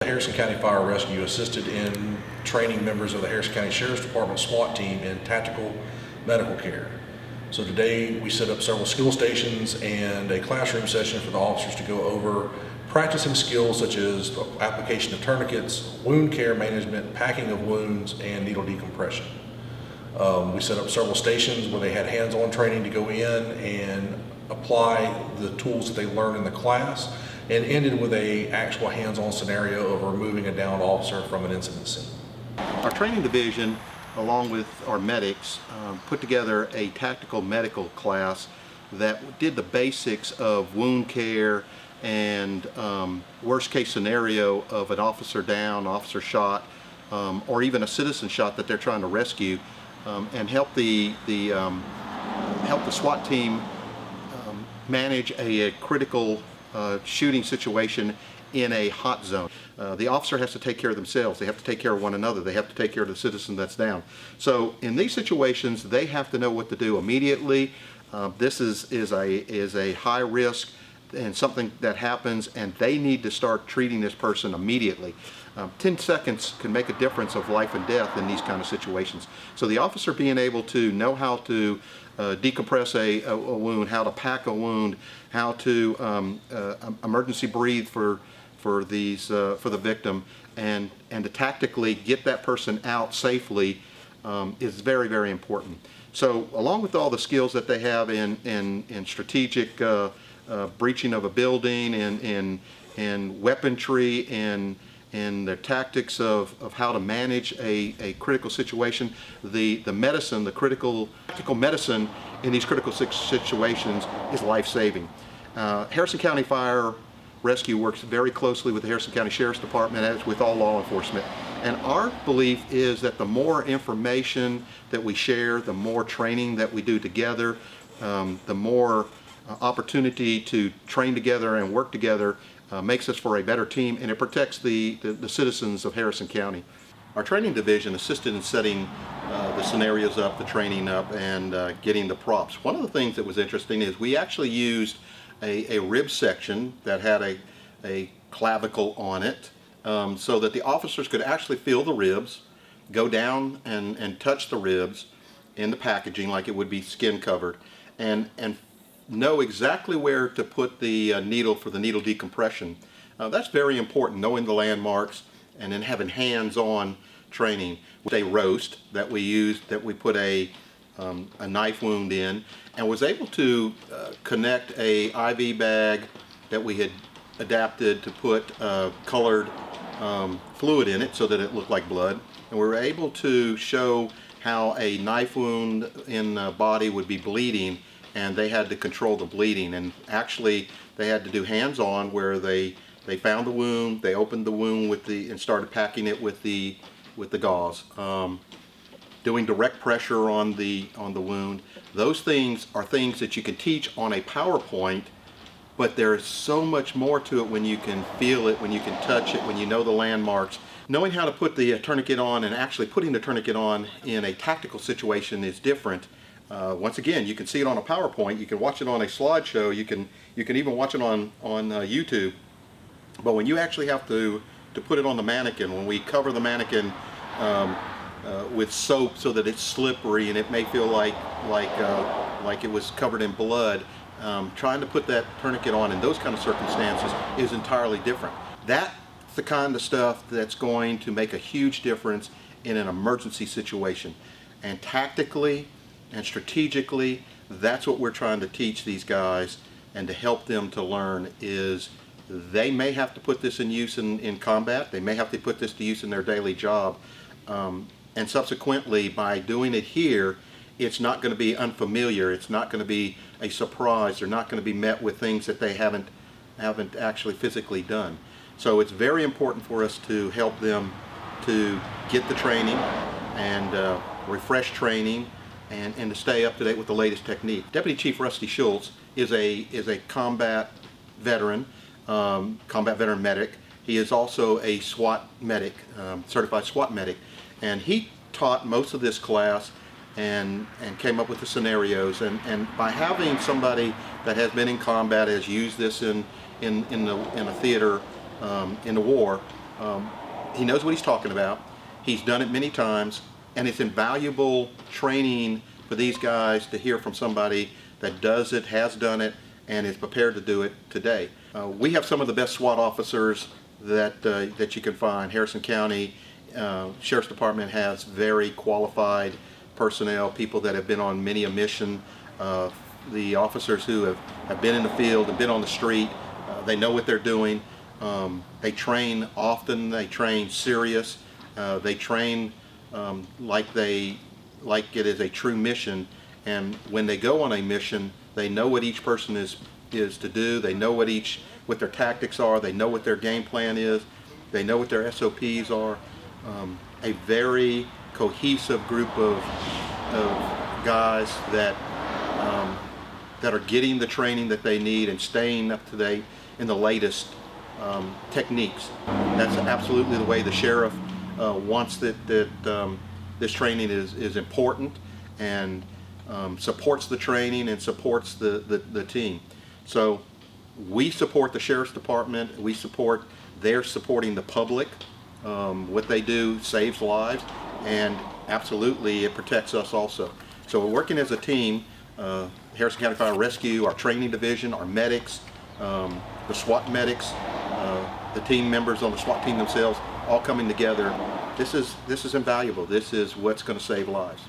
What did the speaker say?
Harrison County Fire Rescue assisted in training members of the Harrison County Sheriff's Department SWAT team in tactical medical care. So today we set up several skill stations and a classroom session for the officers to go over practicing skills such as the application of tourniquets, wound care management, packing of wounds, and needle decompression. We set up several stations where they had hands-on training to go in and apply the tools that they learned in the class, and ended with a actual hands-on scenario of removing a downed officer from an incident scene. Our training division, along with our medics, put together a tactical medical class that did the basics of wound care and worst case scenario of an officer down, officer shot, or even a citizen shot that they're trying to rescue, and help the SWAT team manage a critical shooting situation in a hot zone. The officer has to take care of themselves. They have to take care of one another. They have to take care of the citizen that's down. So in these situations, they have to know what to do immediately. This is a high risk and something that happens, and they need to start treating this person immediately. 10 seconds can make a difference of life and death in these kind of situations. So the officer being able to know how to decompress a wound, how to pack a wound, how to emergency breathe for the victim, and to tactically get that person out safely is very, very important. So along with all the skills that they have in strategic breaching of a building and weaponry and the tactics of how to manage a critical situation, the medicine, the critical medicine in these critical situations is life-saving. Harrison County Fire Rescue works very closely with the Harrison County Sheriff's Department, as with all law enforcement. And our belief is that the more information that we share, the more training that we do together, the more opportunity to train together and work together makes us for a better team, and it protects the citizens of Harrison County. Our training division assisted in setting the scenarios up, the training up, and getting the props. One of the things that was interesting is we actually used a rib section that had a clavicle on it, so that the officers could actually feel the ribs, go down and touch the ribs in the packaging like it would be skin covered, and know exactly where to put the needle for the needle decompression. That's very important, knowing the landmarks and then having hands-on training. With a roast that we used, that we put a knife wound in, and was able to connect a IV bag that we had adapted to put colored fluid in it so that it looked like blood, and we were able to show how a knife wound in the body would be bleeding, and they had to control the bleeding. And actually they had to do hands-on, where they found the wound, they opened the wound and started packing it with the gauze, doing direct pressure on the wound. Those things are things that you can teach on a PowerPoint, but there's so much more to it when you can feel it, when you can touch it, when you know the landmarks. Knowing how to put the tourniquet on and actually putting the tourniquet on in a tactical situation is different. Once again, you can see it on a PowerPoint, you can watch it on a slideshow, you can even watch it on YouTube. But when you actually have to put it on the mannequin, when we cover the mannequin with soap so that it's slippery and it may feel like it was covered in blood, trying to put that tourniquet on in those kind of circumstances is entirely different. That's the kind of stuff that's going to make a huge difference in an emergency situation. And tactically and strategically, that's what we're trying to teach these guys and to help them to learn. Is they may have to put this in use in combat, they may have to put this to use in their daily job, and subsequently by doing it here, it's not going to be unfamiliar, it's not going to be a surprise, they're not going to be met with things that they haven't actually physically done. So it's very important for us to help them to get the training and refresh training, and to stay up to date with the latest technique. Deputy Chief Rusty Schultz is a combat veteran medic. He is also a SWAT medic, certified SWAT medic, and he taught most of this class and came up with the scenarios. And by having somebody that has been in combat, has used this in a theater in the war, He knows what he's talking about. He's done it many times, and it's invaluable training for these guys to hear from somebody that does it, has done it, and is prepared to do it today. We have some of the best SWAT officers that you can find. Harrison County Sheriff's Department has very qualified personnel, people that have been on many a mission. The officers who have been in the field and been on the street, they know what they're doing. They train often, they train serious, they train like it is a true mission, and when they go on a mission, they know what each person is to do, they know what their tactics are, they know what their game plan is, they know what their SOPs are. A very cohesive group of guys that are getting the training that they need and staying up to date in the latest techniques. That's absolutely the way the sheriff wants that this training is important, and supports the training and supports the team. So we support the Sheriff's Department. We support their supporting the public. What they do saves lives, and absolutely it protects us also. So we're working as a team, Harrison County Fire Rescue, our training division, our medics, the SWAT medics, the team members on the SWAT team themselves, all coming together. This is invaluable. This is what's going to save lives.